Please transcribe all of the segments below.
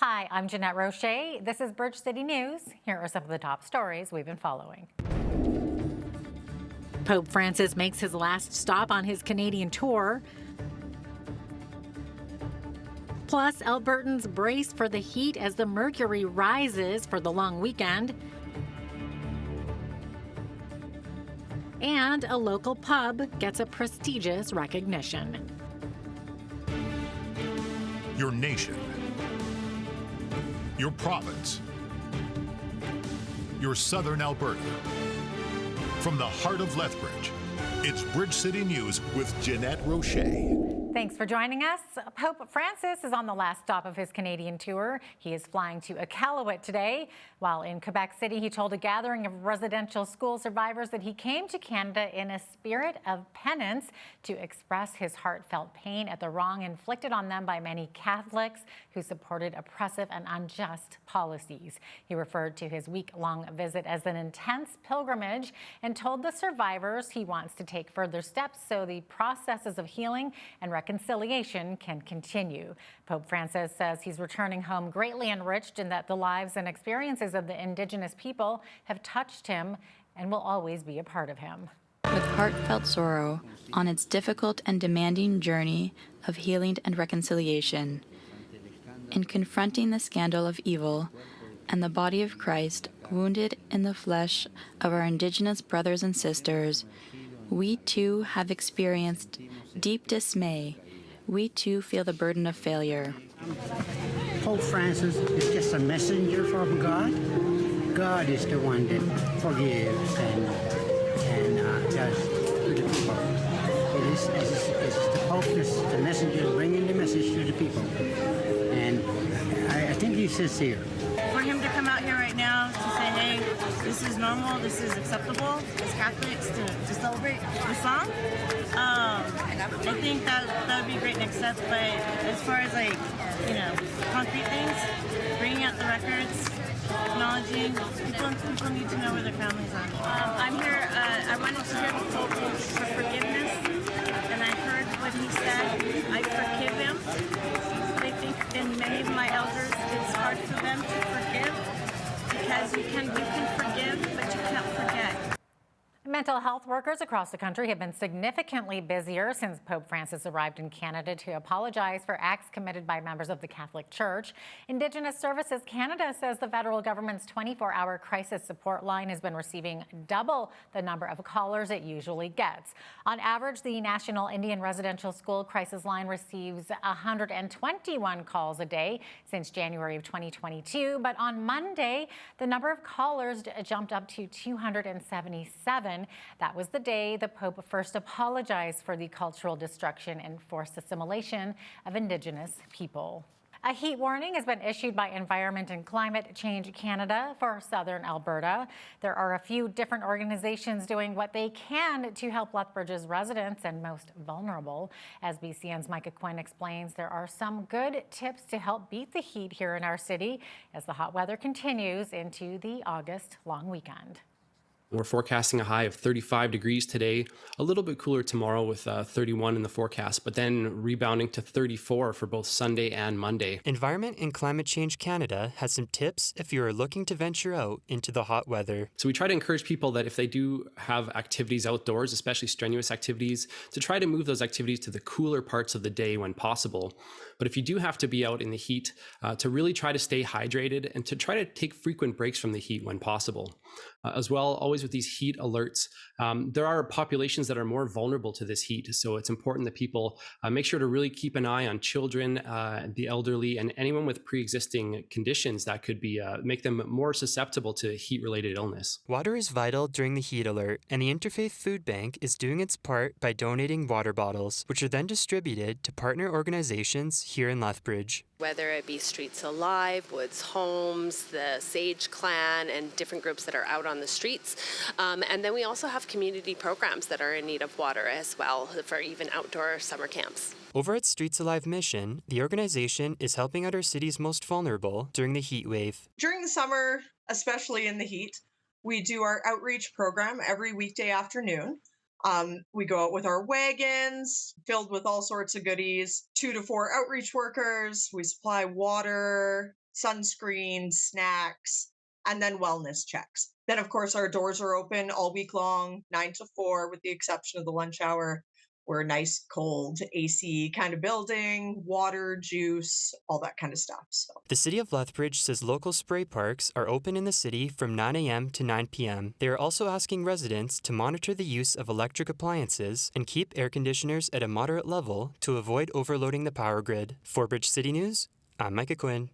Hi, I'm Jeanette Roche. This is Bridge City News. Here are some of the top stories we've been following. Pope Francis makes his last stop on his Canadian tour. Plus, Albertans brace for the heat as the mercury rises for the long weekend. And a local pub gets a prestigious recognition. Your nation, your province, your southern Alberta. From the heart of Lethbridge, it's Bridge City News with Jeanette Roche. Thanks for joining us. Pope Francis is on the last stop of his Canadian tour. He is flying to Iqaluit today. While in Quebec City, he told a gathering of residential school survivors that he came to Canada in a spirit of penance to express his heartfelt pain at the wrong inflicted on them by many Catholics who supported oppressive and unjust policies. He referred to his week-long visit as an intense pilgrimage and told the survivors he wants to take further steps so the processes of healing and reconciliation can continue. Pope Francis says he's returning home greatly enriched and that the lives and experiences of the Indigenous people have touched him and will always be a part of him. With heartfelt sorrow on its difficult and demanding journey of healing and reconciliation, in confronting the scandal of evil and the body of Christ wounded in the flesh of our Indigenous brothers and sisters, we too have experienced deep dismay. We too feel the burden of failure. Pope Francis is just a messenger from God. God is the one that forgives and does to the people. It's the Pope is the messenger bringing the message to the people. And I think he's sincere. For him to come out here right now to say, hey, this is normal, this is acceptable as Catholics to celebrate the song, I think that would be a great next step. But as far as concrete things, bringing out the records, acknowledging, people need to know where their families are. I'm here, I wanted to hear the Pope for forgiveness, and I heard what he said. I forgive him. I think in many of my elders, it's hard for them to forgive because you can forgive, but you can't forget. Mental health workers across the country have been significantly busier since Pope Francis arrived in Canada to apologize for acts committed by members of the Catholic Church. Indigenous Services Canada says the federal government's 24-hour crisis support line has been receiving double the number of callers it usually gets. On average, the National Indian Residential School Crisis Line receives 121 calls a day since January of 2022, but on Monday, the number of callers jumped up to 277. That was the day the Pope first apologized for the cultural destruction and forced assimilation of Indigenous people. A heat warning has been issued by Environment and Climate Change Canada for southern Alberta. There are a few different organizations doing what they can to help Lethbridge's residents and most vulnerable. As BCN's Micah Quinn explains, there are some good tips to help beat the heat here in our city as the hot weather continues into the August long weekend. We're forecasting a high of 35 degrees today, a little bit cooler tomorrow with 31 in the forecast, but then rebounding to 34 for both Sunday and Monday. Environment and Climate Change Canada has some tips if you are looking to venture out into the hot weather. So we try to encourage people that if they do have activities outdoors, especially strenuous activities, to try to move those activities to the cooler parts of the day when possible. But if you do have to be out in the heat, to really try to stay hydrated and to try to take frequent breaks from the heat when possible. As well, always with these heat alerts, there are populations that are more vulnerable to this heat. So it's important that people make sure to really keep an eye on children, the elderly, and anyone with pre-existing conditions that could be make them more susceptible to heat-related illness. Water is vital during the heat alert, and the Interfaith Food Bank is doing its part by donating water bottles, which are then distributed to partner organizations here in Lethbridge. Whether it be Streets Alive, Woods Homes, the Sage Clan, and different groups that are out on the streets. And then we also have community programs that are in need of water as well for even outdoor summer camps. Over at Streets Alive Mission, the organization is helping out our city's most vulnerable during the heat wave. During the summer, especially in the heat, we do our outreach program every weekday afternoon. We go out with our wagons filled with all sorts of goodies, 2 to 4 outreach workers. We supply water, sunscreen, snacks, and then wellness checks. Then, of course, our doors are open all week long, 9 to 4, with the exception of the lunch hour. We're a nice, cold, AC kind of building, water, juice, all that kind of stuff. So. The City of Lethbridge says local spray parks are open in the city from 9 a.m. to 9 p.m. They are also asking residents to monitor the use of electric appliances and keep air conditioners at a moderate level to avoid overloading the power grid. For Bridge City News, I'm Micah Quinn.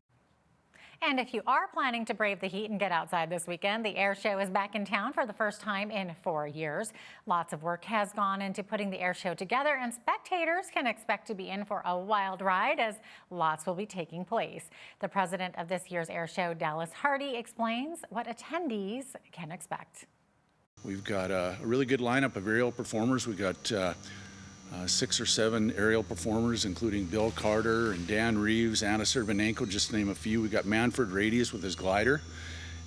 And if you are planning to brave the heat and get outside this weekend, the air show is back in town for the first time in 4 years. Lots of work has gone into putting the air show together, and spectators can expect to be in for a wild ride as lots will be taking place. The president of this year's air show, Dallas Hardy, explains what attendees can expect. We've got a really good lineup of aerial performers. We've got 6 or 7 aerial performers, including Bill Carter and Dan Reeves, Anna Servanenko, just to name a few. We've got Manfred Radius with his glider.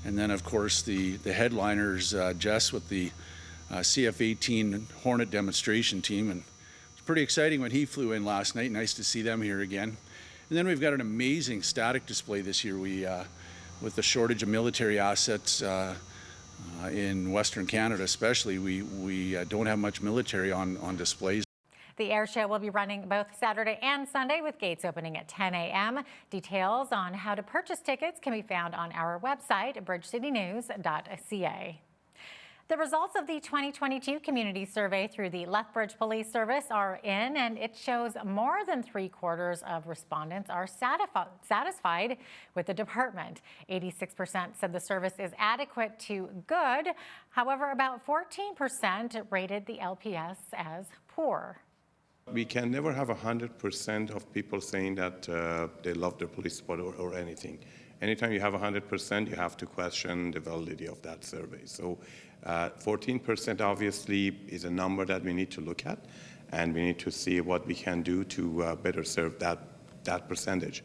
And then, of course, the headliners, Jess with the CF-18 Hornet demonstration team. And it's pretty exciting when he flew in last night. Nice to see them here again. And then we've got an amazing static display this year. We, with the shortage of military assets in Western Canada especially, we don't have much military on displays. The air show will be running both Saturday and Sunday, with gates opening at 10 a.m. Details on how to purchase tickets can be found on our website, bridgecitynews.ca. The results of the 2022 community survey through the Lethbridge Police Service are in, and it shows more than 3/4 of respondents are satisfied with the department. 86% said the service is adequate to good. However, about 14% rated the LPS as poor. We can never have 100% of people saying that they love their police department or anything. Anytime you have 100%, you have to question the validity of that survey. So 14% obviously is a number that we need to look at, and we need to see what we can do to better serve that percentage.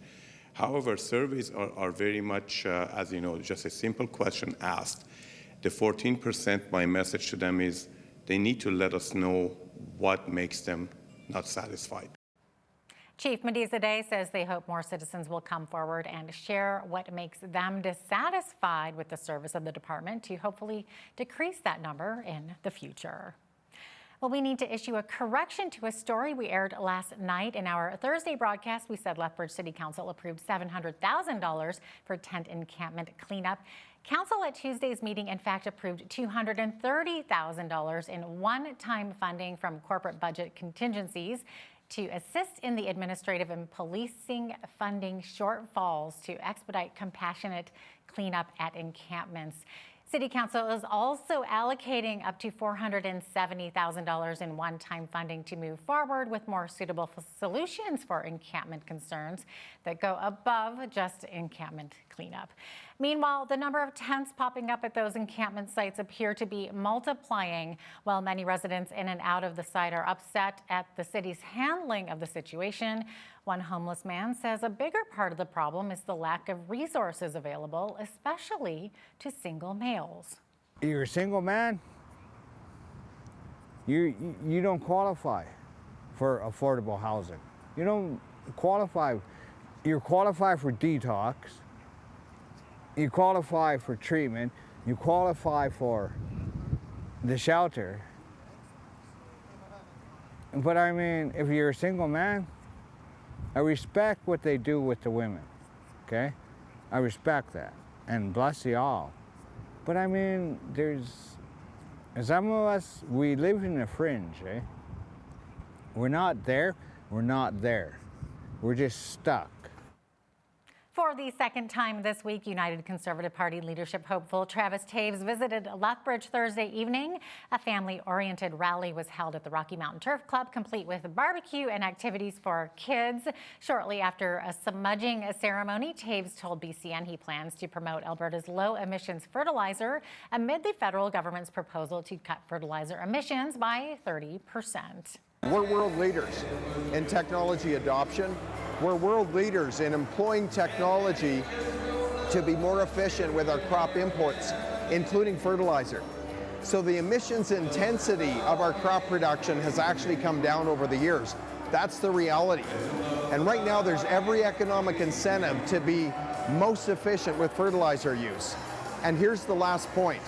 However, surveys are very much, as you know, just a simple question asked. The 14%, my message to them is they need to let us know what makes them not satisfied. Chief Mediza says they hope more citizens will come forward and share what makes them dissatisfied with the service of the department to hopefully decrease that number in the future. Well, we need to issue a correction to a story we aired last night. In our Thursday broadcast, we said Lethbridge City Council approved $700,000 for tent encampment cleanup. Council at Tuesday's meeting, in fact, approved $230,000 in one-time funding from corporate budget contingencies to assist in the administrative and policing funding shortfalls to expedite compassionate cleanup at encampments. City Council is also allocating up to $470,000 in one-time funding to move forward with more suitable solutions for encampment concerns that go above just encampment cleanup. Meanwhile, the number of tents popping up at those encampment sites appear to be multiplying. While many residents in and out of the site are upset at the city's handling of the situation, one homeless man says a bigger part of the problem is the lack of resources available, especially to single males. You're a single man, you don't qualify for affordable housing. You don't qualify. You qualify for detox, you qualify for treatment, you qualify for the shelter. But I mean, if you're a single man, I respect what they do with the women, okay? I respect that, and bless you all. But I mean, some of us, we live in the fringe, eh? We're not there, we're not there. We're just stuck. For the second time this week, United Conservative Party leadership hopeful Travis Taves visited Lethbridge Thursday evening. A family-oriented rally was held at the Rocky Mountain Turf Club, complete with barbecue and activities for kids. Shortly after a smudging ceremony, Taves told BCN he plans to promote Alberta's low-emissions fertilizer amid the federal government's proposal to cut fertilizer emissions by 30%. We're world leaders in technology adoption. We're world leaders in employing technology to be more efficient with our crop inputs, including fertilizer. So the emissions intensity of our crop production has actually come down over the years. That's the reality. And right now there's every economic incentive to be most efficient with fertilizer use. And here's the last point.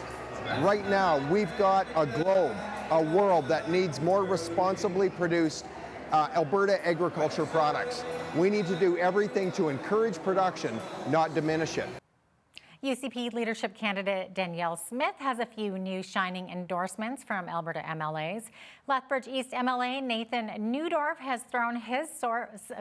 Right now we've got a globe, a world that needs more responsibly produced Alberta agriculture products. We need to do everything to encourage production, not diminish it. UCP leadership candidate Danielle Smith has a few new shining endorsements from Alberta MLAs. Lethbridge East MLA Nathan Newdorf has thrown his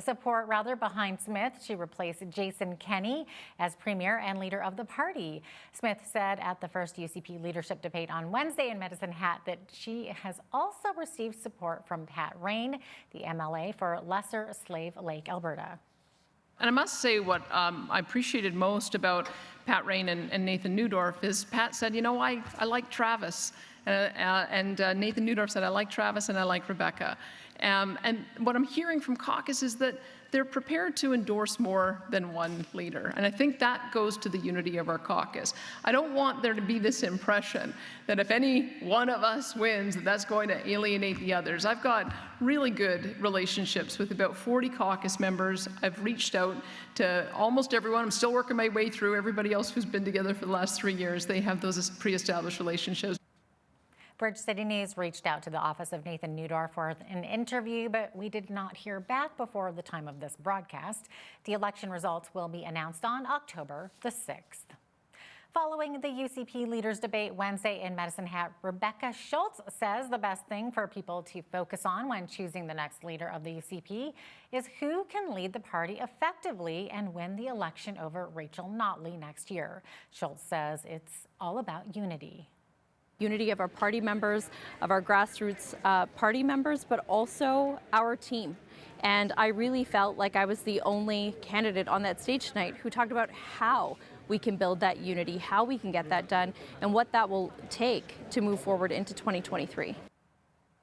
support behind Smith to replace Jason Kenney as premier and leader of the party. Smith said at the first UCP leadership debate on Wednesday in Medicine Hat that she has also received support from Pat Rain, the MLA for Lesser Slave Lake, Alberta. And I must say what I appreciated most about Pat Rain and Nathan Newdorf is Pat said, you know, I like Travis. And Nathan Newdorf said, I like Travis and I like Rebecca. And what I'm hearing from caucus is that they're prepared to endorse more than one leader. And I think that goes to the unity of our caucus. I don't want there to be this impression that if any one of us wins, that's going to alienate the others. I've got really good relationships with about 40 caucus members. I've reached out to almost everyone. I'm still working my way through everybody else who's been together for the last 3 years. They have those pre-established relationships. Bridge City News reached out to the office of Nathan Newdorf for an interview, but we did not hear back before the time of this broadcast. The election results will be announced on October the 6th. Following the UCP leaders debate Wednesday in Medicine Hat, Rebecca Schultz says the best thing for people to focus on when choosing the next leader of the UCP is who can lead the party effectively and win the election over Rachel Notley next year. Schultz says it's all about unity. Unity of our party members, of our grassroots party members, but also our team. And I really felt like I was the only candidate on that stage tonight who talked about how we can build that unity, how we can get that done, and what that will take to move forward into 2023.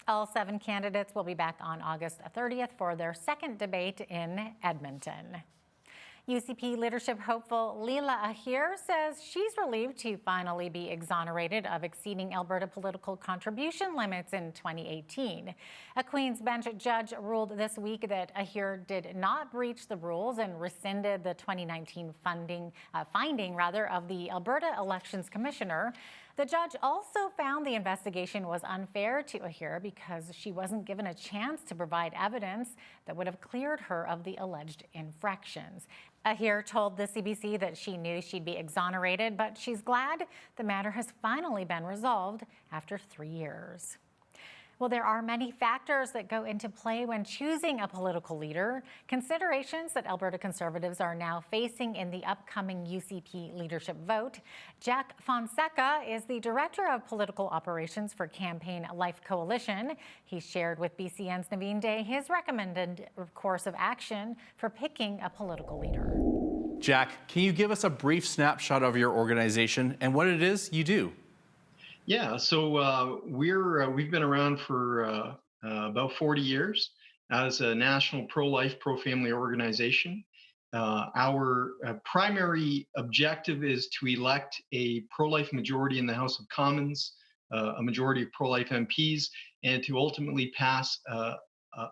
All 7 candidates will be back on August 30th for their second debate in Edmonton. UCP leadership hopeful Leela Ahir says she's relieved to finally be exonerated of exceeding Alberta political contribution limits in 2018. A Queen's Bench judge ruled this week that Ahir did not breach the rules and rescinded the 2019 finding of the Alberta Elections Commissioner. The judge also found the investigation was unfair to Ahir because she wasn't given a chance to provide evidence that would have cleared her of the alleged infractions. Ahir told the CBC that she knew she'd be exonerated, but she's glad the matter has finally been resolved after 3 years. Well, there are many factors that go into play when choosing a political leader. Considerations that Alberta Conservatives are now facing in the upcoming UCP leadership vote. Jack Fonseca is the Director of Political Operations for Campaign Life Coalition. He shared with BCN's Naveen Day his recommended course of action for picking a political leader. Jack, can you give us a brief snapshot of your organization and what it is you do? Yeah, so we've been around for about 40 years as a national pro-life, pro-family organization. Our primary objective is to elect a pro-life majority in the House of Commons, a majority of pro-life MPs, and to ultimately pass a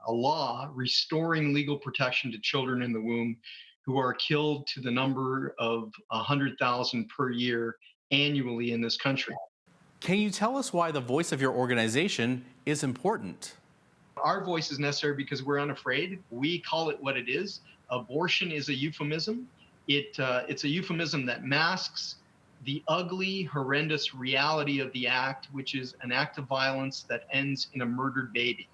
law restoring legal protection to children in the womb who are killed to the number of 100,000 per year annually in this country. Can you tell us why the voice of your organization is important? Our voice is necessary because we're unafraid. We call it what it is. Abortion is a euphemism. It's a euphemism that masks the ugly, horrendous reality of the act, which is an act of violence that ends in a murdered baby.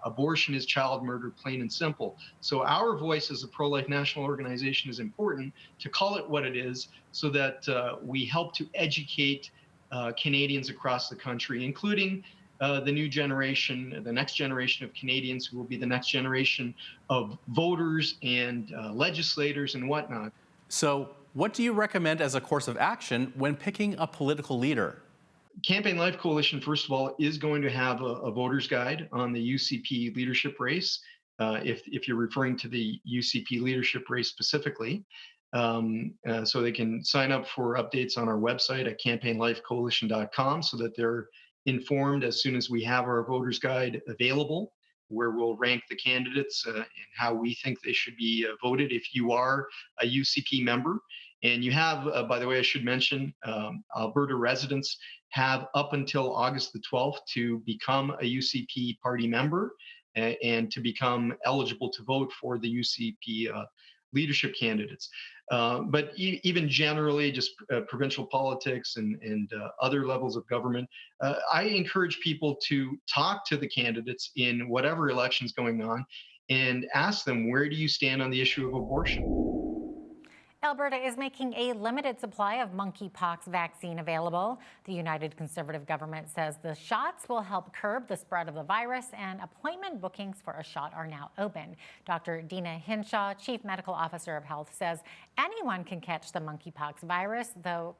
Abortion is child murder, plain and simple. So our voice as a pro-life national organization is important to call it what it is so that we help to educate Canadians across the country, including the new generation, the next generation of Canadians who will be the next generation of voters and legislators and whatnot. So what do you recommend as a course of action when picking a political leader? Campaign Life Coalition, first of all, is going to have a voter's guide on the UCP leadership race, if you're referring to the UCP leadership race specifically. So they can sign up for updates on our website at campaignlifecoalition.com so that they're informed as soon as we have our voter's guide available. where we'll rank the candidates and how we think they should be voted if you are a UCP member. And you have, by the way, I should mention, Alberta residents have up until August the 12th to become a UCP party member and to become eligible to vote for the UCP leadership candidates. But even generally, just provincial politics and other levels of government, I encourage people to talk to the candidates in whatever election's going on and ask them, where do you stand on the issue of abortion? Alberta is making a limited supply of monkeypox vaccine available. The United Conservative government says the shots will help curb the spread of the virus, and appointment bookings for a shot are now open. Dr. Dina Hinshaw, Chief Medical Officer of Health, says anyone can catch the monkeypox virus, though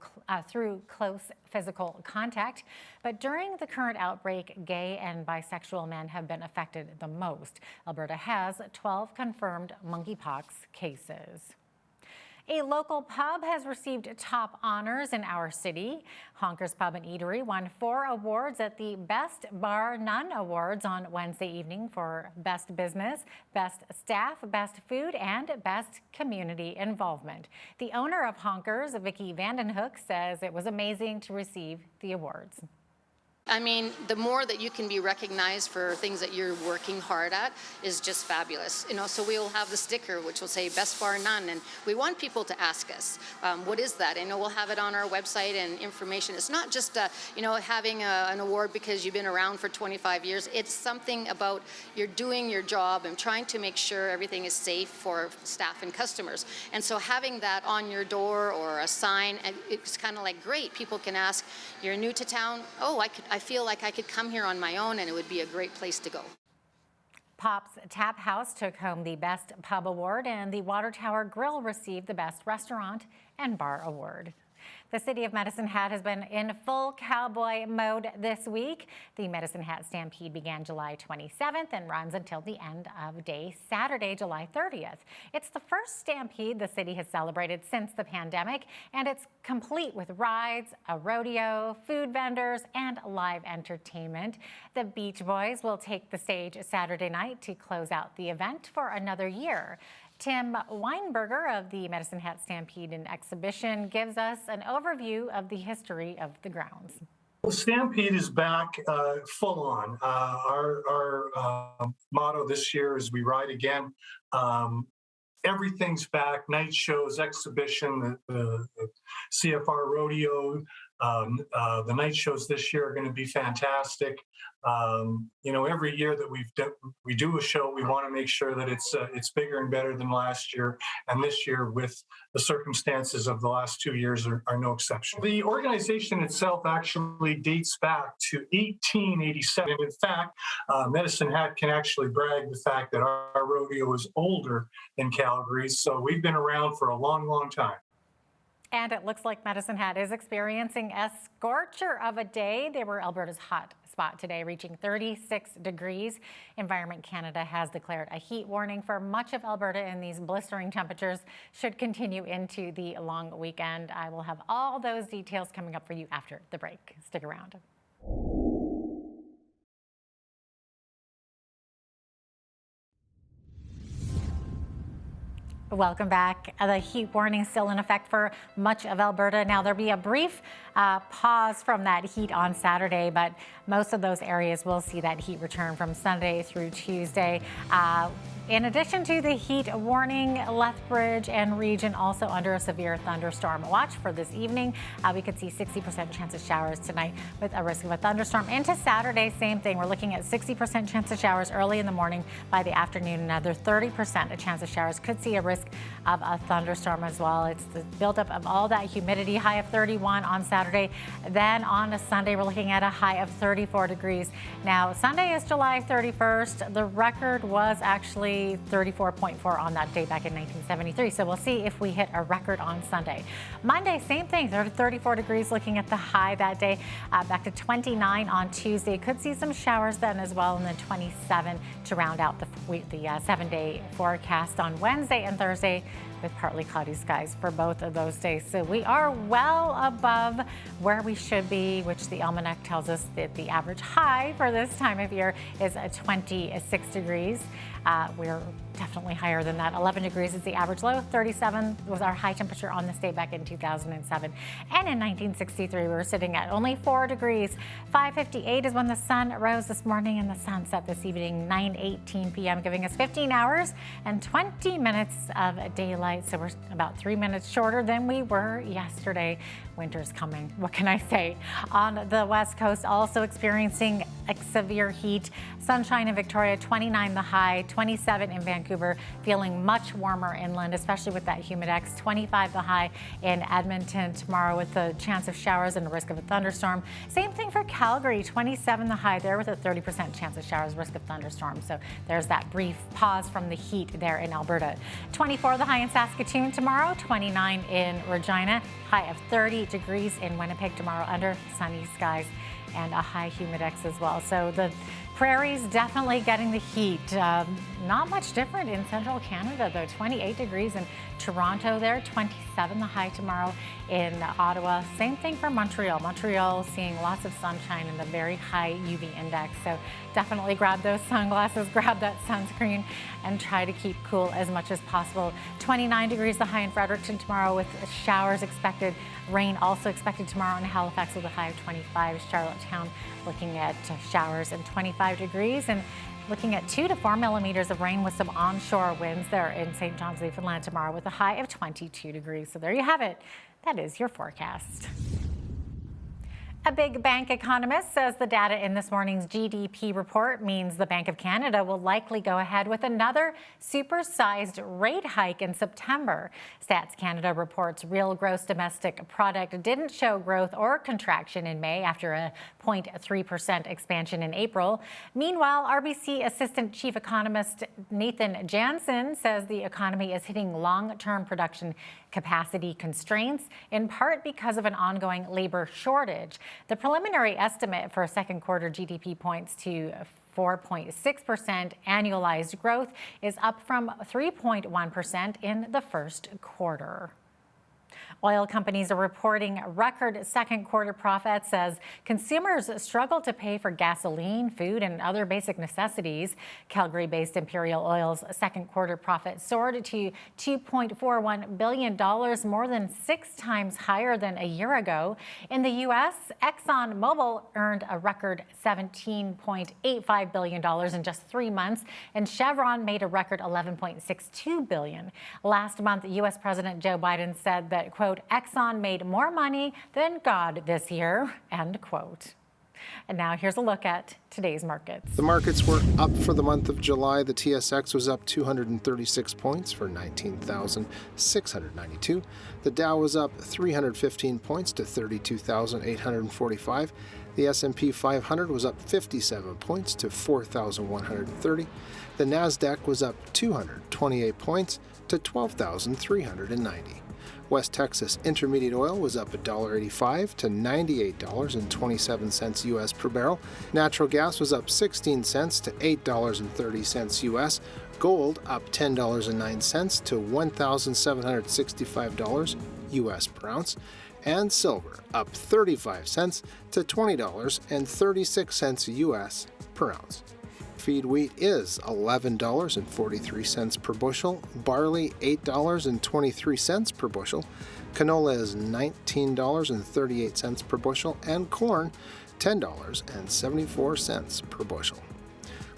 through close physical contact. But during the current outbreak, gay and bisexual men have been affected the most. Alberta has 12 confirmed monkeypox cases. A local pub has received top honors in our city. Honkers Pub and Eatery won 4 awards at the Best Bar None Awards on Wednesday evening for Best Business, Best Staff, Best Food, and Best Community Involvement. The owner of Honkers, Vicky Vandenhoek, says it was amazing to receive the awards. I mean, the more that you can be recognized for things that you're working hard at is just fabulous. You know, so we'll have the sticker which will say Best Bar None, and we want people to ask us, what is that? I know we'll have it on our website and information. It's not just, you know, having an award because you've been around for 25 years. It's something about you're doing your job and trying to make sure everything is safe for staff and customers. And so having that on your door or a sign, it's kind of like, great, people can ask, you're new to town, oh, I feel like I could come here on my own and it would be a great place to go. Pop's Tap House took home the Best Pub Award, and the Water Tower Grill received the Best Restaurant and Bar Award. The city of Medicine Hat has been in full cowboy mode this week. The Medicine Hat Stampede began July 27th and runs until the end of day Saturday, July 30th. It's the first stampede the city has celebrated since the pandemic, and it's complete with rides, a rodeo, food vendors, and live entertainment. The Beach Boys will take the stage Saturday night to close out the event for another year. Tim Weinberger of the Medicine Hat Stampede and Exhibition gives us an overview of the history of the grounds. The Stampede is back full on. Our motto this year is We Ride Again. Everything's back, night shows, exhibition, the CFR rodeo. The night shows this year are going to be fantastic. You know, every year that we do a show, we want to make sure that it's bigger and better than last year. And this year, with the circumstances of the last 2 years, are no exception. The organization itself actually dates back to 1887. In fact, Medicine Hat can actually brag the fact that our rodeo is older than Calgary's. So we've been around for a long, long time. And it looks like Medicine Hat is experiencing a scorcher of a day. They were Alberta's hot spot today, reaching 36 degrees. Environment Canada has declared a heat warning for much of Alberta, and these blistering temperatures should continue into the long weekend. I will have all those details coming up for you after the break. Stick around. Welcome back. The heat warning still in effect for much of Alberta. Now, there'll be a brief pause from that heat on Saturday, but most of those areas will see that heat return from Sunday through Tuesday. In addition to the heat warning, Lethbridge and region also under a severe thunderstorm watch for this evening. We could see 60% chance of showers tonight with a risk of a thunderstorm. Into Saturday, same thing. We're looking at 60% chance of showers early in the morning. By the afternoon, another 30% a chance of showers. Could see a risk of a thunderstorm as well. It's the buildup of all that humidity. High of 31 on Saturday. Then on a Sunday, we're looking at a high of 34 degrees. Now, Sunday is July 31st. The record was actually only 34.4 on that day back in 1973. So we'll see if we hit a record on Sunday. Monday, same thing, 34 degrees looking at the high that day, back to 29 on Tuesday. Could see some showers then as well, and then 27 to round out the 7-day forecast on Wednesday and Thursday, with partly cloudy skies for both of those days. So we are well above where we should be, which the almanac tells us that the average high for this time of year is 26 degrees. We're definitely higher than that. 11 degrees is the average low. 37 was our high temperature on this day back in 2007. And in 1963, we were sitting at only 4 degrees. 5:58 is when the sun rose this morning, and the sun set this evening, 9:18 p.m., giving us 15 hours and 20 minutes of daylight. So we're about 3 minutes shorter than we were yesterday. Winter's coming. What can I say? On the West Coast, also experiencing severe heat. Sunshine in Victoria, 29 the high, 27 in Vancouver, feeling much warmer inland, especially with that humidex. 25 the high in Edmonton tomorrow with a chance of showers and a risk of a thunderstorm. Same thing for Calgary, 27 the high there with a 30% chance of showers, risk of thunderstorm. So there's that brief pause from the heat there in Alberta. 24 the high in Saskatoon tomorrow, 29 in Regina, high of 30 degrees in Winnipeg tomorrow under sunny skies and a high humidex as well. So the prairies definitely getting the heat. Not much different in central Canada though. 28 degrees in Toronto there, 27 the high tomorrow in Ottawa. Same thing for Montreal. Montreal seeing lots of sunshine and a very high UV index. So definitely grab those sunglasses, grab that sunscreen, and try to keep cool as much as possible. 29 degrees the high in Fredericton tomorrow with showers expected. Rain also expected tomorrow in Halifax with a high of 25. Charlottetown looking at showers and 25 degrees, and looking at 2 to 4 millimeters of rain with some onshore winds there in St. John's, Newfoundland tomorrow with a high of 22 degrees. So there you have it. That is your forecast. A big bank economist says the data in this morning's GDP report means the Bank of Canada will likely go ahead with another supersized rate hike in September. Stats Canada reports real gross domestic product didn't show growth or contraction in May after a 0.3% expansion in April. Meanwhile, RBC Assistant Chief Economist Nathan Jansen says the economy is hitting long-term production capacity constraints, in part because of an ongoing labor shortage. The preliminary estimate for second quarter GDP points to 4.6% annualized growth, is up from 3.1% in the first quarter. Oil companies are reporting record second quarter profits as consumers struggle to pay for gasoline, food, and other basic necessities. Calgary-based Imperial Oil's second quarter profit soared to $2.41 billion, more than 6 times higher than a year ago. In the U.S., ExxonMobil earned a record $17.85 billion in just 3 months, and Chevron made a record $11.62 billion. Last month, U.S. President Joe Biden said that, quote, Exxon made more money than God this year, end quote. And now here's a look at today's markets. The markets were up for the month of July. The TSX was up 236 points for 19,692. The Dow was up 315 points to 32,845. The S&P 500 was up 57 points to 4,130. The Nasdaq was up 228 points to 12,390. West Texas Intermediate Oil was up $1.85 to $98.27 U.S. per barrel. Natural gas was up 16 cents to $8.30 U.S. Gold up $10.09 to $1,765 U.S. per ounce. And silver up 35 cents to $20.36 U.S. per ounce. Feed wheat is $11.43 per bushel, barley $8.23 per bushel, canola is $19.38 per bushel, and corn $10.74 per bushel.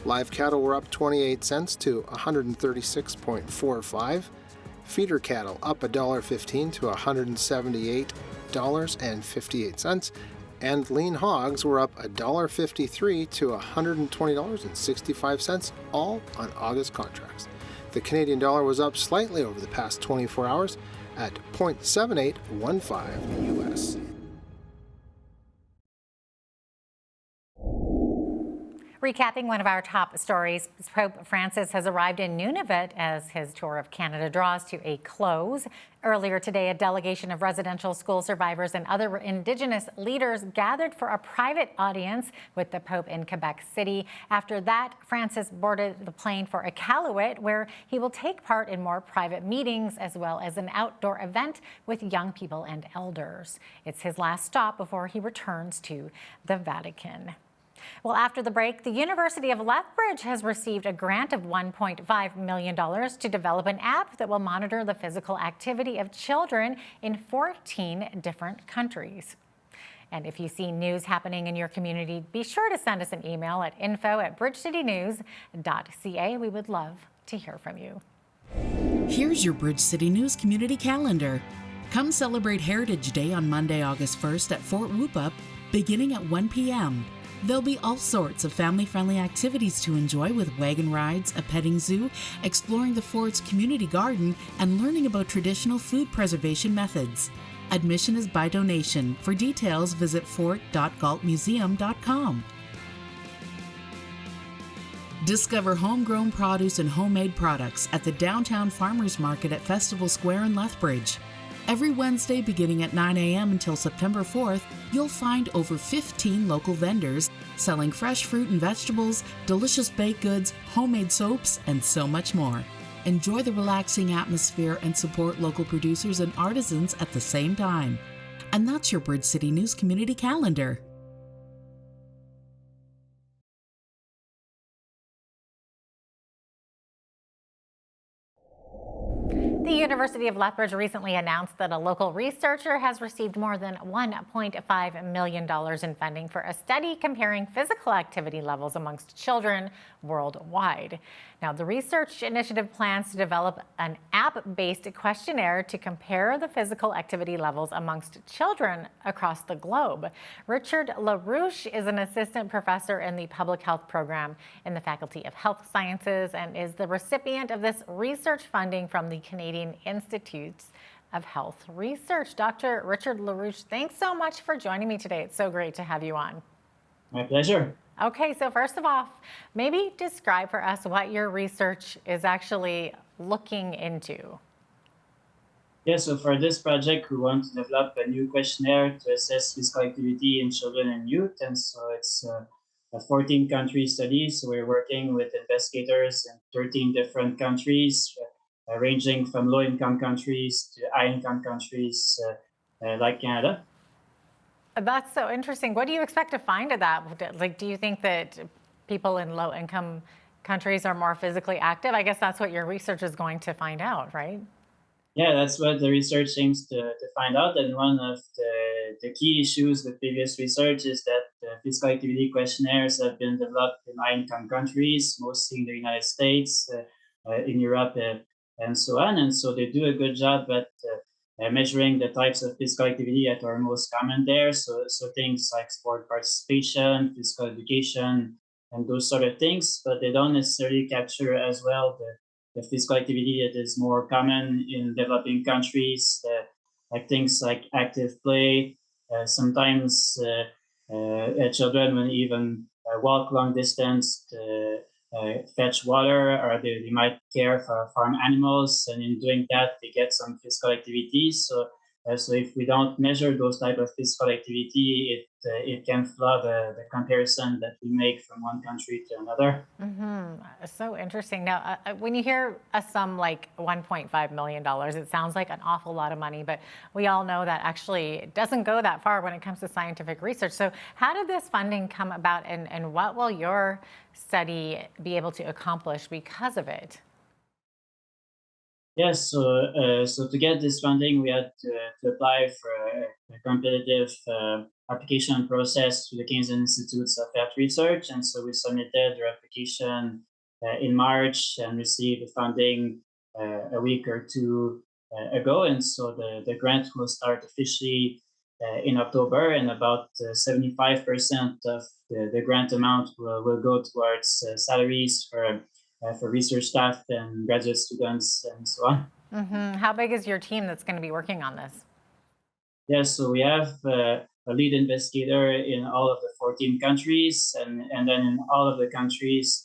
Live cattle were up 28 cents to $136.45. Feeder cattle up $1.15 to $178.58. And lean hogs were up $1.53 to $120.65, all on August contracts. The Canadian dollar was up slightly over the past 24 hours at 0.7815 US. Recapping one of our top stories, Pope Francis has arrived in Nunavut as his tour of Canada draws to a close. Earlier today, a delegation of residential school survivors and other Indigenous leaders gathered for a private audience with the Pope in Quebec City. After that, Francis boarded the plane for Iqaluit, where he will take part in more private meetings as well as an outdoor event with young people and elders. It's his last stop before he returns to the Vatican. Well, after the break, the University of Lethbridge has received a grant of $1.5 million to develop an app that will monitor the physical activity of children in 14 different countries. And if you see news happening in your community, be sure to send us an email at info@bridgecitynews.ca. We would love to hear from you. Here's your Bridge City News community calendar. Come celebrate Heritage Day on Monday, August 1st at Fort Whoop-Up, beginning at 1 p.m. There'll be all sorts of family-friendly activities to enjoy with wagon rides, a petting zoo, exploring the fort's community garden, and learning about traditional food preservation methods. Admission is by donation. For details, visit fort.galtmuseum.com. Discover homegrown produce and homemade products at the Downtown Farmers Market at Festival Square in Lethbridge. Every Wednesday beginning at 9 a.m. until September 4th, you'll find over 15 local vendors selling fresh fruit and vegetables, delicious baked goods, homemade soaps, and so much more. Enjoy the relaxing atmosphere and support local producers and artisans at the same time. And that's your Bridge City News community calendar. The University of Lethbridge recently announced that a local researcher has received more than $1.5 million in funding for a study comparing physical activity levels amongst children worldwide. Now, the research initiative plans to develop an app-based questionnaire to compare the physical activity levels amongst children across the globe. Richard LaRouche is an assistant professor in the public health program in the Faculty of Health Sciences and is the recipient of this research funding from the Canadian Institutes of Health Research. Dr. Richard LaRouche, thanks so much for joining me today. It's so great to have you on. My pleasure. Okay, so first of all, maybe describe for us what your research is actually looking into. Yeah, so for this project, we want to develop a new questionnaire to assess physical activity in children and youth. And so it's a 14-country study. So we're working with investigators in 13 different countries, ranging from low-income countries to high-income countries like Canada. That's so interesting. What do you expect to find at that? Like, do you think that people in low-income countries are more physically active? I guess that's what your research is going to find out, right? Yeah, that's what the research aims to find out. And one of the key issues with previous research is that physical activity questionnaires have been developed in high-income countries, mostly in the United States, in Europe, and so on. And so they do a good job at measuring the types of physical activity that are most common there. So things like sport participation, physical education, and those sort of things. But they don't necessarily capture as well the physical activity that is more common in developing countries, like things like active play. Sometimes children will even walk long distance to fetch water, or they might care for farm animals, and in doing that, they get some physical activities. So if we don't measure those type of physical activity, it can flood the comparison that we make from one country to another. So interesting. Now, when you hear a sum like $1.5 million, it sounds like an awful lot of money, but we all know that actually it doesn't go that far when it comes to scientific research. So how did this funding come about, and what will your study be able to accomplish because of it? Yes, so to get this funding, we had to apply for a competitive application process to the Canadian Institutes of Health Research. And so we submitted our application in March and received the funding a week or two ago. And so the grant will start officially in October, and about 75% of the grant amount will go towards salaries for research staff and graduate students and so on. How big is your team that's going to be working on this? Yes, so we have a lead investigator in all of the 14 countries, and then in all of the countries,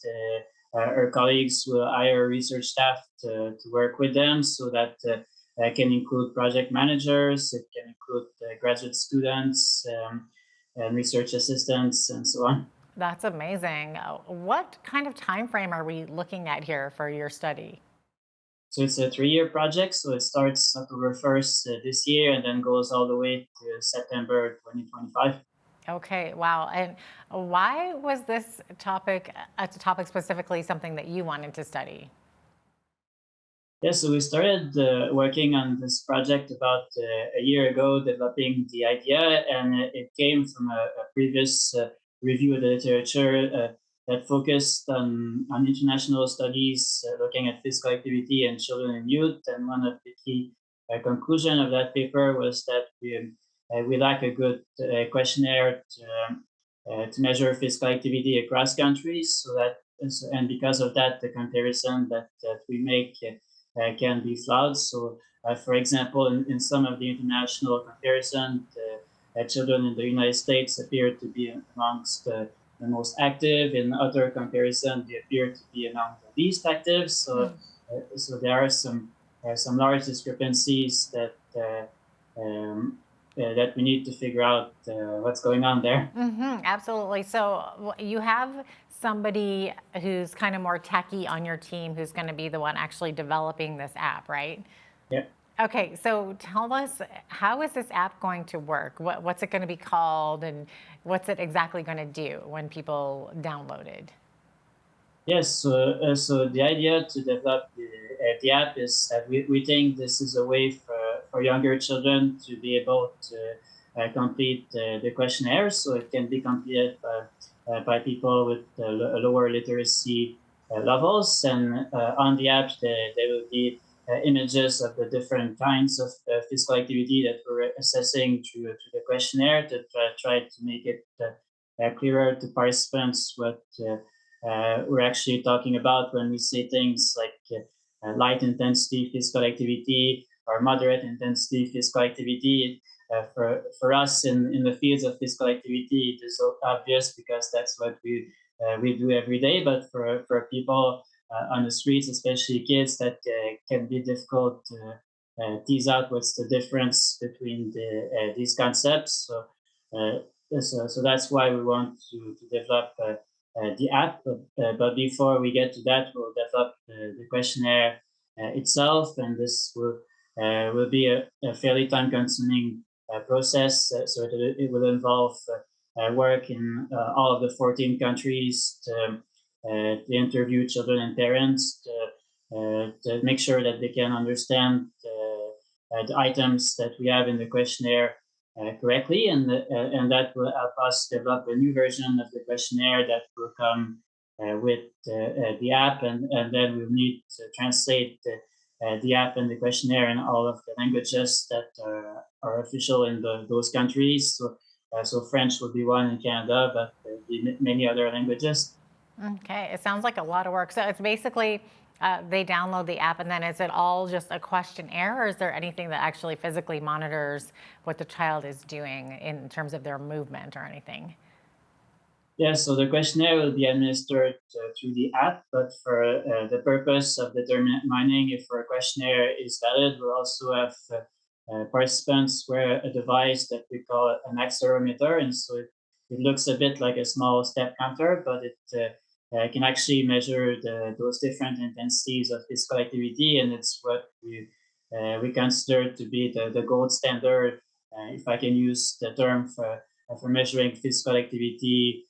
our colleagues will hire research staff to work with them, so that can include project managers, it can include graduate students, and research assistants, and so on. That's amazing. What kind of time frame are we looking at here for your study? So it's a 3-year project. So it starts October 1st this year and then goes all the way to September 2025. Okay, wow. And why was this topic, a topic specifically, something that you wanted to study? Yeah, so we started working on this project about a year ago, developing the idea, and it came from a previous review of the literature that focused on international studies looking at physical activity in children and youth. And one of the key conclusion of that paper was that we lack a good questionnaire to measure physical activity across countries. And because of that, the comparison that we make can be flawed. So, for example, in some of the international comparison, children in the United States appear to be amongst the most active. In other comparison, they appear to be among the least active. So, so there are some large discrepancies that that we need to figure out what's going on there. Absolutely. So you have somebody who's kind of more techie on your team who's going to be the one actually developing this app, right? Yeah. Okay, so tell us, how is this app going to work? What's it going to be called, and what's it exactly going to do when people download it? Yes, so the idea to develop the app is that we think this is a way for younger children to be able to complete the questionnaire, so it can be completed by people with lower literacy levels. And on the app, there will be images of the different kinds of physical activity that we're assessing through the questionnaire to try to make it clearer to participants what we're actually talking about when we say things like light intensity physical activity or moderate intensity physical activity. For us in the fields of physical activity, it is so obvious because that's what we do every day. But for people on the streets, especially kids, that can be difficult to tease out what's the difference between these concepts. So that's why we want to develop the app. But before we get to that, we'll develop the questionnaire itself, and this will be a fairly time-consuming process. So it will involve work in all of the 14 countries to interview children and parents to make sure that they can understand the items that we have in the questionnaire correctly, and that will help us develop a new version of the questionnaire that will come with the app, and then we'll need to translate the app and the questionnaire in all of the languages that are official in those countries. So French will be one in Canada, but there'll be many other languages. Okay, it sounds like a lot of work. So it's basically they download the app, and then is it all just a questionnaire, or is there anything that actually physically monitors what the child is doing in terms of their movement or anything? Yeah, so the questionnaire will be administered through the app, but for the purpose of determining if our questionnaire is valid, we'll also have participants wear a device that we call an accelerometer, and so it looks a bit like a small step counter, but it can actually measure those different intensities of physical activity, and it's what we consider to be the gold standard, if I can use the term for measuring physical activity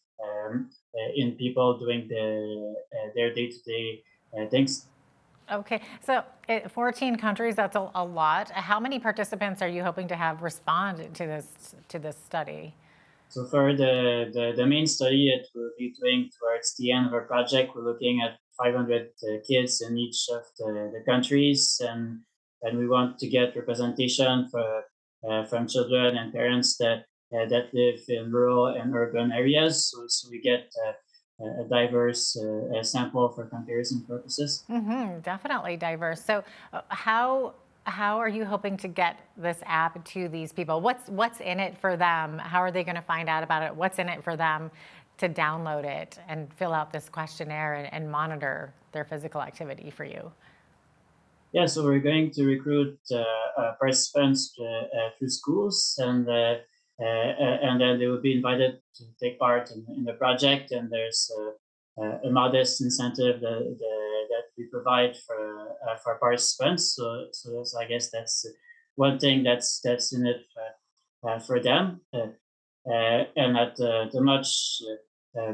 in people doing their day-to-day things. Okay, so 14 countries, that's a lot. How many participants are you hoping to have respond to this study? So for the main study that we'll be doing towards the end of our project, we're looking at 500 kids in each of the countries, and we want to get representation from children and parents that live in rural and urban areas. So we get a diverse sample for comparison purposes. Definitely diverse. So how how are you hoping to get this app to these people? What's in it for them? How are they going to find out about it? What's in it for them to download it and fill out this questionnaire and monitor their physical activity for you? Yeah, so we're going to recruit participants through schools, and then they will be invited to take part in the project. And there's a modest incentive that we provide for participants. So I guess that's one thing that's in it for them. And at the much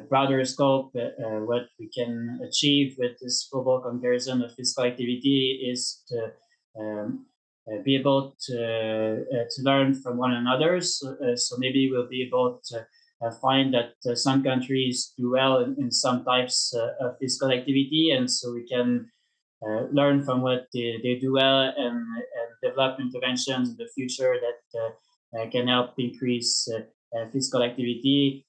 broader scope, what we can achieve with this global comparison of physical activity is to be able to learn from one another. So maybe we'll be able to find that some countries do well in some types of physical activity, and so we can learn from what they do well and develop interventions in the future that can help increase physical activity.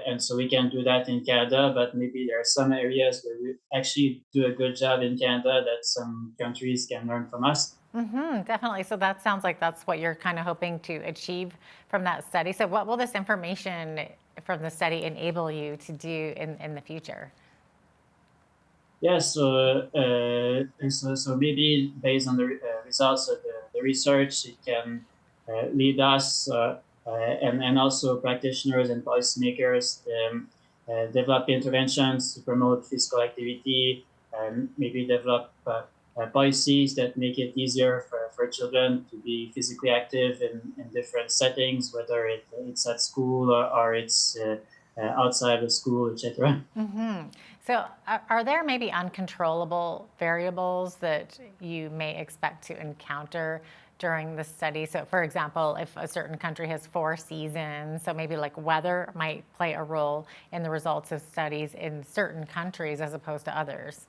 And so we can do that in Canada, but maybe there are some areas where we actually do a good job in Canada that some countries can learn from us. Definitely. So that sounds like that's what you're kind of hoping to achieve from that study. So what will this information from the study enable you to do in the future? Yeah, so maybe based on the results of the research, it can lead us and also practitioners and policymakers develop interventions to promote physical activity, and maybe develop policies that make it easier for children to be physically active in different settings, whether it's at school or it's outside of school, etc. So are there maybe uncontrollable variables that you may expect to encounter during the study? So for example, if a certain country has 4 seasons, so maybe like weather might play a role in the results of studies in certain countries as opposed to others.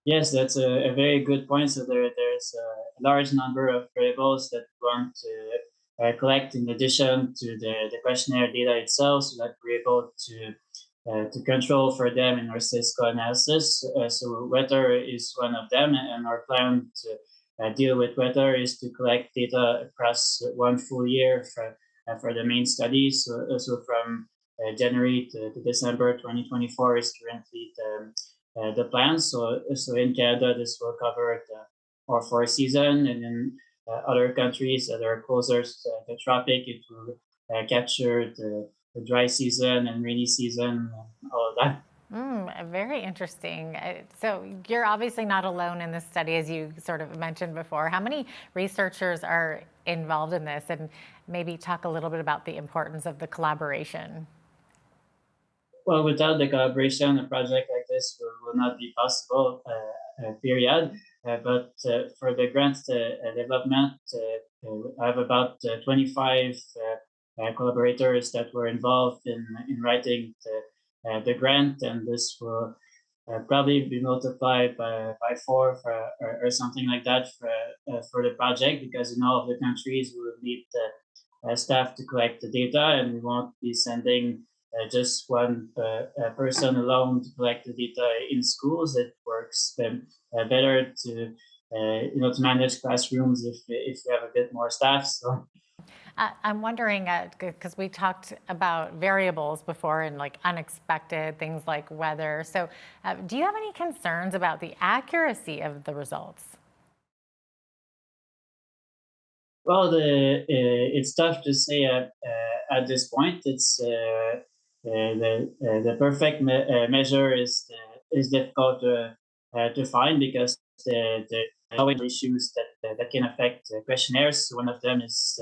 Yes, that's a very good point. So there's a large number of variables that we want to collect in addition to the questionnaire data itself, so that we're able to control for them in our statistical analysis. So weather is one of them, and our plan to deal with weather is to collect data across one full year for the main study. So from January to December 2024 is currently the plan. So in Canada, this will cover our 4 season, and in other countries that are closer to the tropic, it will capture the dry season and rainy season and all of that. Very interesting. So you're obviously not alone in this study, as you sort of mentioned before. How many researchers are involved in this? And maybe talk a little bit about the importance of the collaboration. Well, without the collaboration, a project like this will not be possible, period. But for the grant development, I have about 25 collaborators that were involved in writing the grant, and this will probably be multiplied by 4 or something like that for the project, because in all of the countries we will need staff to collect the data, and we won't be sending just one person alone to collect the data in schools. It works better to to manage classrooms if we have a bit more staff. So I'm wondering, because we talked about variables before and like unexpected things like weather. So do you have any concerns about the accuracy of the results? Well, it's tough to say at this point. It's the perfect measure is difficult to find, because the always issues that can affect questionnaires. One of them is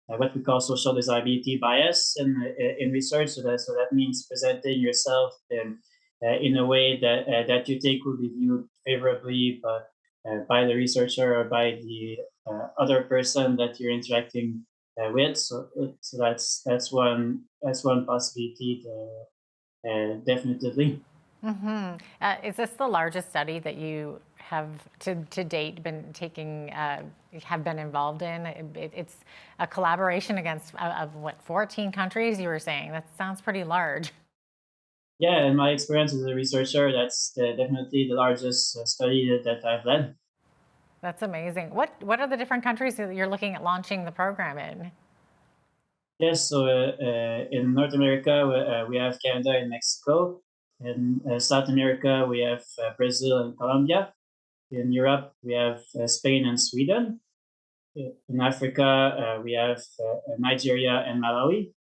what we call social desirability bias in research. So that means presenting yourself in a way that you think will be viewed favorably by the researcher or by the other person that you're interacting with. So that's one possibility, definitely. Is this the largest study that you have to date been taking, have been involved in? It's a collaboration of what, 14 countries you were saying? That sounds pretty large. Yeah, in my experience as a researcher, that's definitely the largest study that I've led. That's amazing. What are the different countries that you're looking at launching the program in? Yes, so in North America, we have Canada and Mexico. In South America, we have Brazil and Colombia. In Europe, we have Spain and Sweden. In Africa, we have Nigeria and Malawi.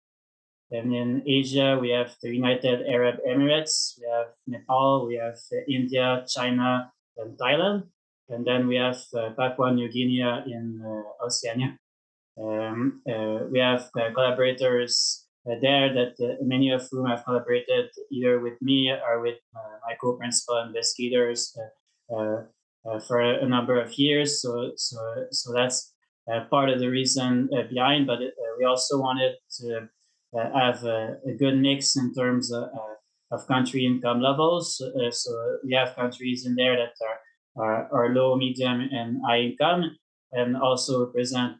And in Asia, we have the United Arab Emirates, we have Nepal, we have India, China, and Thailand. And then we have Papua New Guinea in Oceania. We have collaborators there that many of whom have collaborated either with me or with my co-principal investigators for a number of years. So that's part of the reason behind. But we also wanted to have a good mix in terms of country income levels. So we have countries in there that are low, medium, and high income, and also represent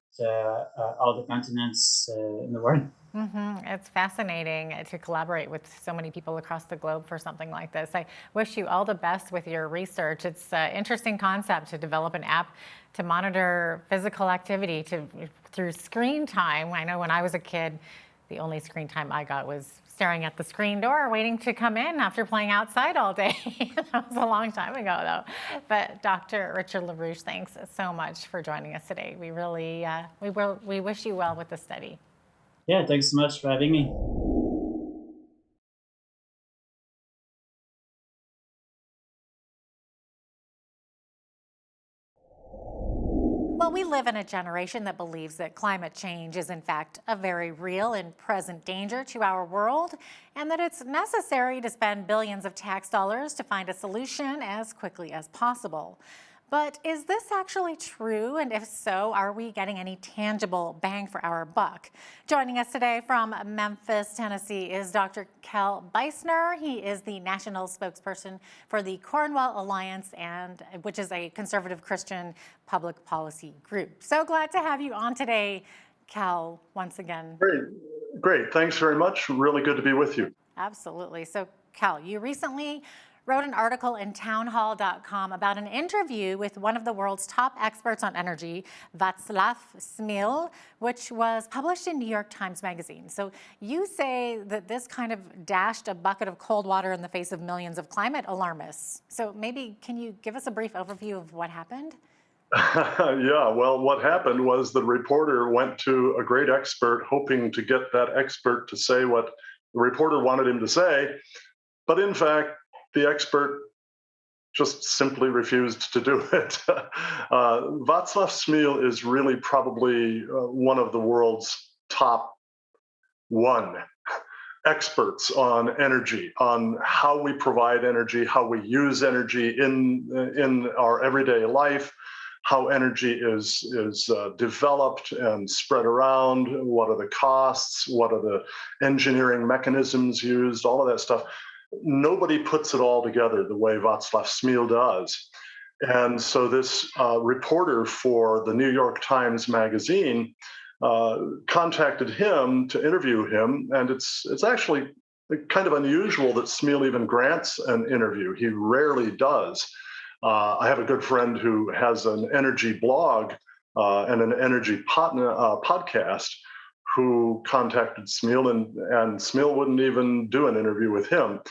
all the continents in the world. It's fascinating to collaborate with so many people across the globe for something like this. I wish you all the best with your research. It's an interesting concept to develop an app to monitor physical activity through screen time. I know when I was a kid, the only screen time I got was staring at the screen door, waiting to come in after playing outside all day. That was a long time ago, though. But Dr. Richard LaRouche, thanks so much for joining us today. We really, we wish you well with the study. Yeah, thanks so much for having me. Well, we live in a generation that believes that climate change is in fact a very real and present danger to our world, and that it's necessary to spend billions of tax dollars to find a solution as quickly as possible. But is this actually true? And if so, are we getting any tangible bang for our buck? Joining us today from Memphis, Tennessee is Dr. Kel Beisner. He is the national spokesperson for the Cornwall Alliance, which is a conservative Christian public policy group. So glad to have you on today, Kel, once again. Great. Thanks very much. Really good to be with you. Absolutely. So, Kel, you recently wrote an article in townhall.com about an interview with one of the world's top experts on energy, Václav Smil, which was published in New York Times Magazine. So you say that this kind of dashed a bucket of cold water in the face of millions of climate alarmists. So maybe can you give us a brief overview of what happened? Yeah, well, what happened was the reporter went to a great expert hoping to get that expert to say what the reporter wanted him to say. But in fact, the expert just simply refused to do it. Václav Smil is really probably one of the world's top experts on energy, on how we provide energy, how we use energy in our everyday life, how energy is developed and spread around, what are the costs, what are the engineering mechanisms used, all of that stuff. Nobody puts it all together the way Václav Smil does. And so this reporter for the New York Times Magazine contacted him to interview him. And it's actually kind of unusual that Smil even grants an interview. He rarely does. I have a good friend who has an energy blog and an energy podcast who contacted Smil, and Smil wouldn't even do an interview with him.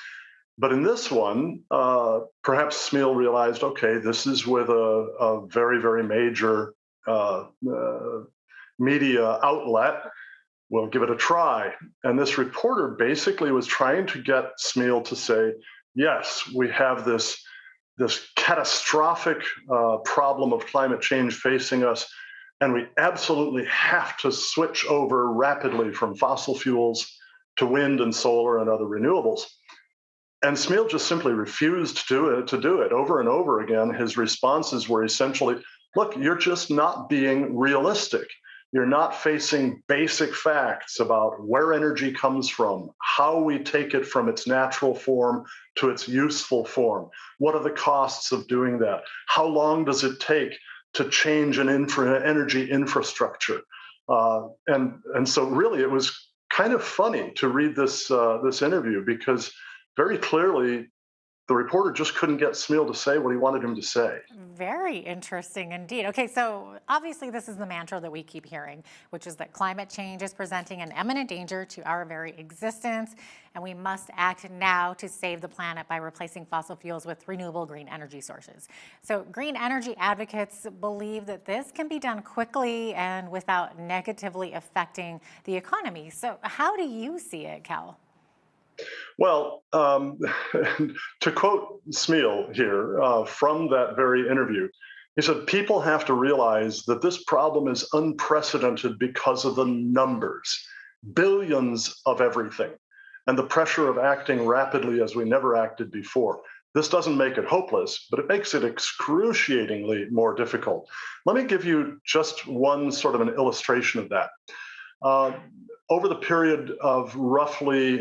But in this one, perhaps Smil realized, okay, this is with a very, very major media outlet. We'll give it a try. And this reporter basically was trying to get Smil to say, yes, we have this catastrophic problem of climate change facing us, and we absolutely have to switch over rapidly from fossil fuels to wind and solar and other renewables. And Smil just simply refused to do it over and over again. His responses were essentially, look, you're just not being realistic. You're not facing basic facts about where energy comes from, how we take it from its natural form to its useful form. What are the costs of doing that? How long does it take to change an energy infrastructure? And so really it was kind of funny to read this interview, because very clearly the reporter just couldn't get Smeal to say what he wanted him to say. Very interesting indeed. Okay, so obviously this is the mantra that we keep hearing, which is that climate change is presenting an imminent danger to our very existence, and we must act now to save the planet by replacing fossil fuels with renewable green energy sources. So green energy advocates believe that this can be done quickly and without negatively affecting the economy. So how do you see it, Cal? Well, to quote Smeal here from that very interview, he said, people have to realize that this problem is unprecedented because of the numbers, billions of everything, and the pressure of acting rapidly as we never acted before. This doesn't make it hopeless, but it makes it excruciatingly more difficult. Let me give you just one sort of an illustration of that. Over the period of roughly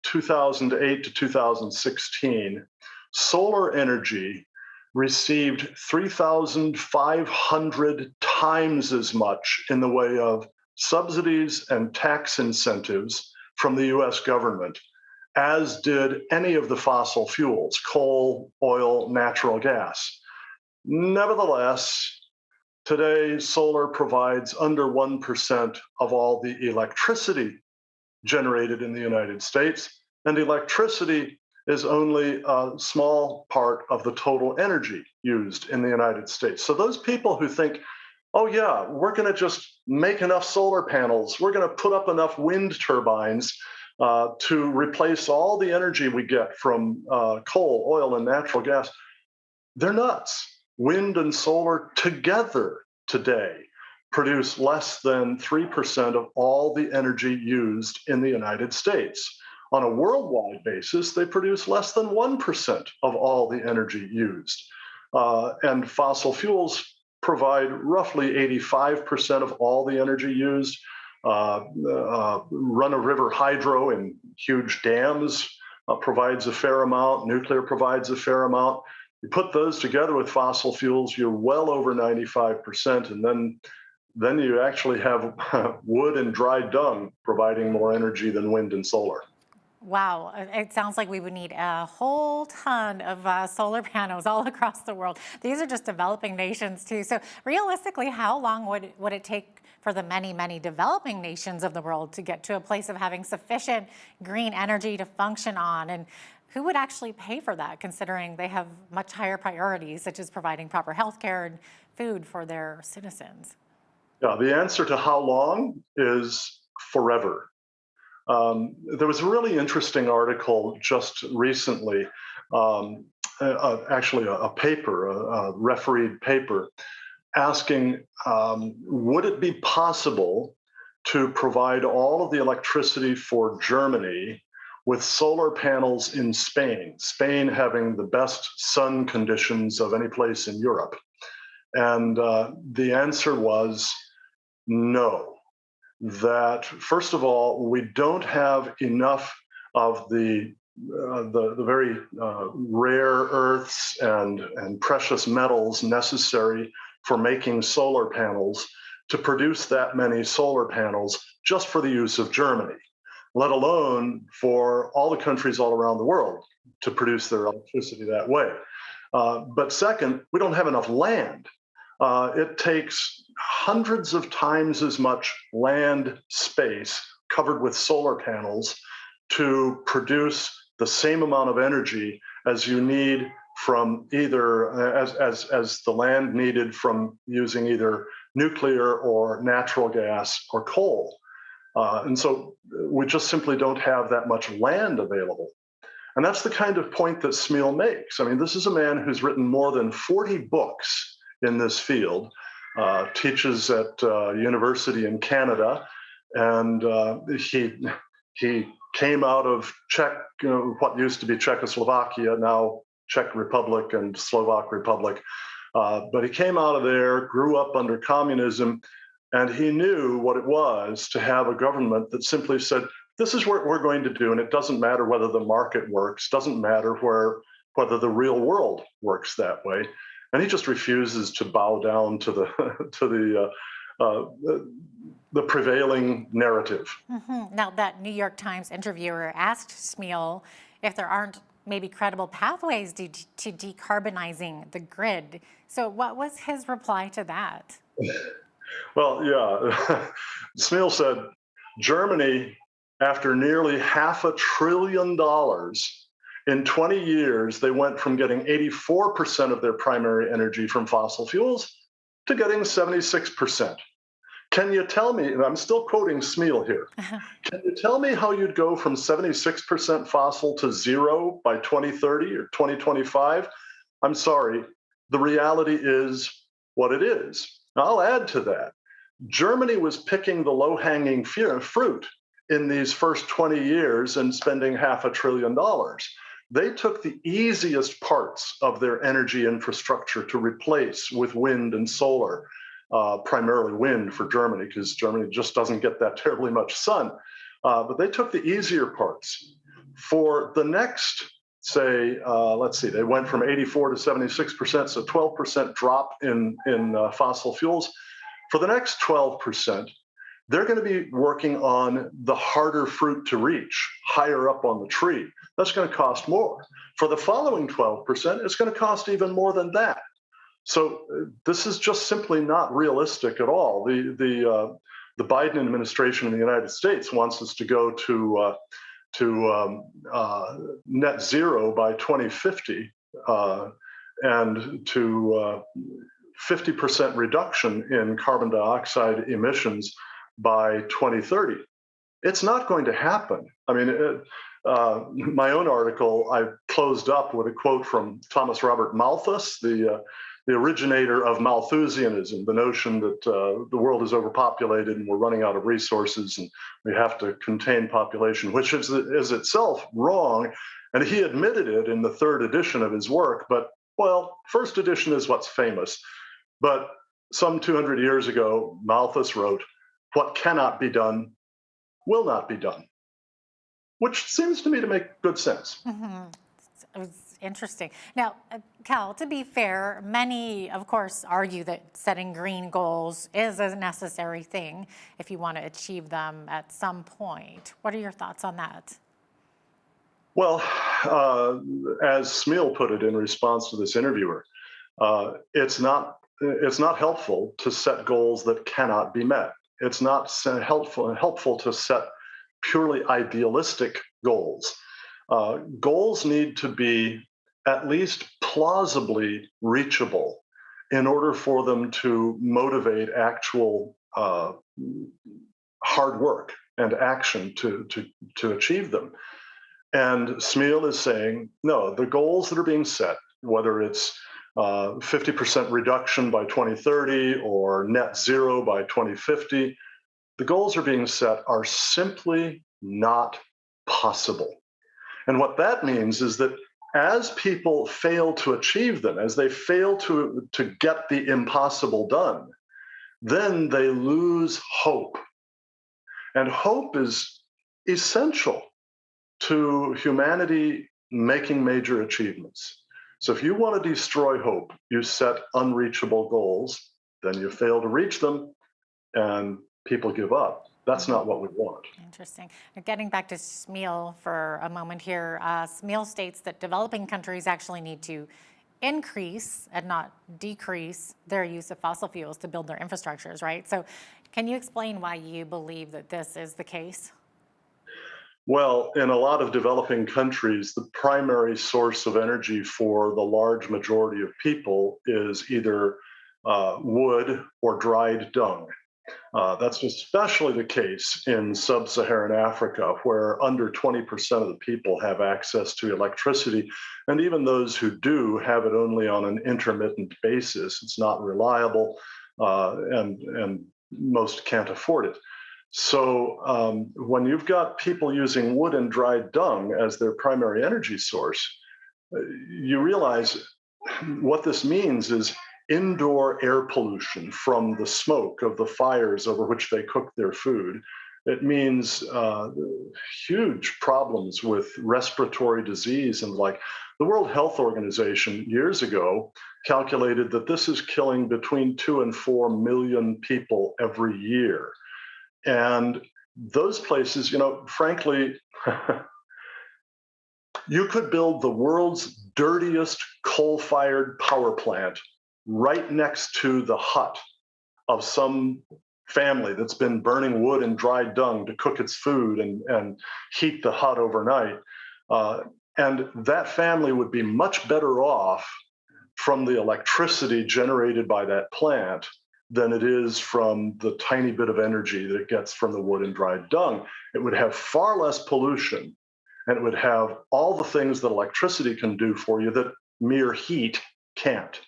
2008 to 2016, solar energy received 3,500 times as much in the way of subsidies and tax incentives from the US government as did any of the fossil fuels, coal, oil, natural gas. Nevertheless, today, solar provides under 1% of all the electricity generated in the United States, and electricity is only a small part of the total energy used in the United States. So those people who think, oh yeah, we're going to just make enough solar panels, we're going to put up enough wind turbines to replace all the energy we get from coal, oil, and natural gas, they're nuts. Wind and solar together today produce less than 3% of all the energy used in the United States. On a worldwide basis, they produce less than 1% of all the energy used. And fossil fuels provide roughly 85% of all the energy used. Run-of-river hydro in huge dams provides a fair amount. Nuclear provides a fair amount. You put those together with fossil fuels, you're well over 95%, and then you actually have wood and dry dung providing more energy than wind and solar. Wow, it sounds like we would need a whole ton of solar panels all across the world. These are just developing nations too. So realistically, how long would it take for the many, many developing nations of the world to get to a place of having sufficient green energy to function on? And who would actually pay for that, considering they have much higher priorities, such as providing proper health care and food for their citizens? Yeah, the answer to how long is forever. There was a really interesting article just recently, actually a paper, a refereed paper, asking, would it be possible to provide all of the electricity for Germany with solar panels in Spain, Spain having the best sun conditions of any place in Europe? And the answer was no. That first of all, we don't have enough of the very rare earths and precious metals necessary for making solar panels to produce that many solar panels just for the use of Germany, let alone for all the countries all around the world to produce their electricity that way. But second, we don't have enough land. It takes hundreds of times as much land space covered with solar panels to produce the same amount of energy as you need from either as the land needed from using either nuclear or natural gas or coal. And so we just simply don't have that much land available. And that's the kind of point that Smeal makes. I mean, this is a man who's written more than 40 books in this field, teaches at university in Canada, and he came out of what used to be Czechoslovakia, now Czech Republic and Slovak Republic. But he came out of there, grew up under communism, and he knew what it was to have a government that simply said, this is what we're going to do, and it doesn't matter whether the market works, doesn't matter whether the real world works that way. And he just refuses to bow down to the prevailing narrative. Mm-hmm. Now, that New York Times interviewer asked Smeal if there aren't maybe credible pathways to decarbonizing the grid. So what was his reply to that? Well, yeah, Smeal said Germany, after nearly $500 billion in 20 years, they went from getting 84% of their primary energy from fossil fuels to getting 76%. Can you tell me, and I'm still quoting Smeal here, can you tell me how you'd go from 76% fossil to zero by 2030 or 2025? I'm sorry, the reality is what it is. I'll add to that. Germany was picking the low-hanging fruit in these first 20 years and spending $500 billion. They took the easiest parts of their energy infrastructure to replace with wind and solar, primarily wind for Germany, because Germany just doesn't get that terribly much sun. But they took the easier parts. For the next, say, let's see, they went from 84 to 76%, so 12% drop in fossil fuels. For the next 12%, they're going to be working on the harder fruit to reach, higher up on the tree. That's going to cost more. For the following 12%, it's going to cost even more than that. So this is just simply not realistic at all. The Biden administration in the United States wants us to go to net zero by 2050 and to 50% reduction in carbon dioxide emissions by 2030. It's not going to happen. I mean, my own article, I closed up with a quote from Thomas Robert Malthus, the originator of Malthusianism, the notion that the world is overpopulated and we're running out of resources and we have to contain population, which is itself wrong. And he admitted it in the third edition of his work. But, well, first edition is what's famous. But some 200 years ago, Malthus wrote, "What cannot be done will not be done," which seems to me to make good sense. It was interesting. Now, Cal, to be fair, many, of course, argue that setting green goals is a necessary thing if you want to achieve them at some point. What are your thoughts on that? Well, as Smeal put it in response to this interviewer, it's not helpful to set goals that cannot be met. It's not helpful to set purely idealistic goals. Goals need to be at least plausibly reachable in order for them to motivate actual hard work and action to achieve them. And Smeal is saying, no, the goals that are being set, whether it's 50% reduction by 2030 or net zero by 2050, the goals are being set are simply not possible. And what that means is that as people fail to achieve them, as they fail to get the impossible done, then they lose hope. And hope is essential to humanity making major achievements. So if you want to destroy hope, you set unreachable goals, then you fail to reach them, and people give up. That's not what we want. Interesting. Getting back to Smeal for a moment here, Smeal states that developing countries actually need to increase and not decrease their use of fossil fuels to build their infrastructures, right? So can you explain why you believe that this is the case? Well, in a lot of developing countries, the primary source of energy for the large majority of people is either wood or dried dung. That's especially the case in sub-Saharan Africa, where under 20% of the people have access to electricity. And even those who do have it only on an intermittent basis. It's not reliable, and most can't afford it. So when you've got people using wood and dried dung as their primary energy source, you realize what this means is indoor air pollution from the smoke of the fires over which they cook their food. It means huge problems with respiratory disease and like. The World Health Organization years ago calculated that this is killing between 2 and 4 million people every year. And those places, frankly, You could build the world's dirtiest coal-fired power plant right next to the hut of some family that's been burning wood and dry dung to cook its food and heat the hut overnight. And that family would be much better off from the electricity generated by that plant than it is from the tiny bit of energy that it gets from the wood and dried dung. It would have far less pollution, and it would have all the things that electricity can do for you that mere heat can't.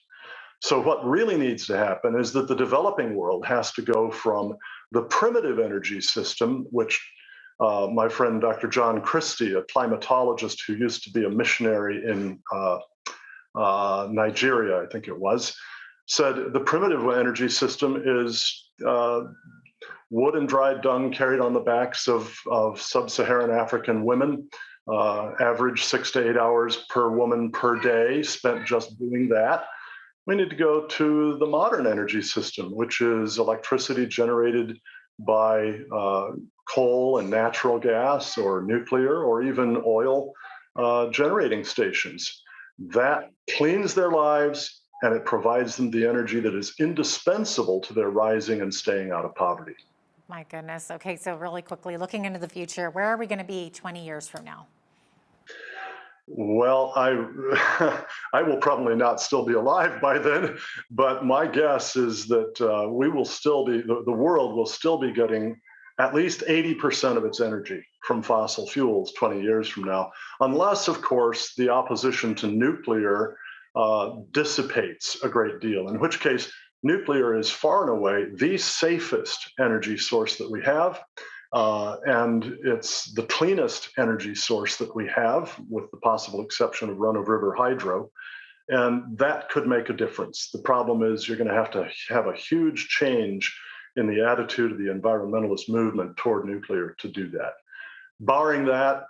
So what really needs to happen is that the developing world has to go from the primitive energy system, which my friend Dr. John Christie, a climatologist who used to be a missionary in Nigeria, I think it was, said the primitive energy system is wood and dried dung carried on the backs of sub-Saharan African women, average 6 to 8 hours per woman per day spent just doing that. We need to go to the modern energy system, which is electricity generated by coal and natural gas or nuclear or even oil generating stations. That cleans their lives and it provides them the energy that is indispensable to their rising and staying out of poverty. My goodness. Okay, so really quickly, looking into the future, where are we going to be 20 years from now? Well, I will probably not still be alive by then, but my guess is that we will still be, the world will still be getting at least 80% of its energy from fossil fuels 20 years from now, unless, of course, the opposition to nuclear dissipates a great deal, in which case nuclear is far and away the safest energy source that we have. And it's the cleanest energy source that we have, with the possible exception of run-of-river hydro. And that could make a difference. The problem is you're going to have a huge change in the attitude of the environmentalist movement toward nuclear to do that. Barring that,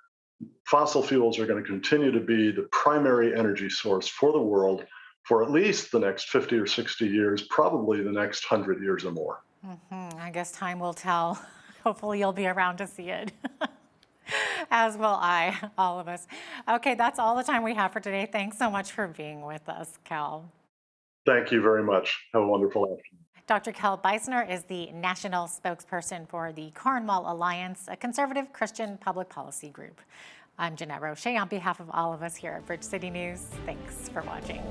fossil fuels are going to continue to be the primary energy source for the world for at least the next 50 or 60 years, probably the next 100 years or more. I guess time will tell. Hopefully you'll be around to see it, as will I, all of us. Okay, that's all the time we have for today. Thanks so much for being with us, Cal. Thank you very much. Have a wonderful afternoon. Dr. Cal Beisner is the national spokesperson for the Cornwall Alliance, a conservative Christian public policy group. I'm Jeanette Roche on behalf of all of us here at Bridge City News. Thanks for watching.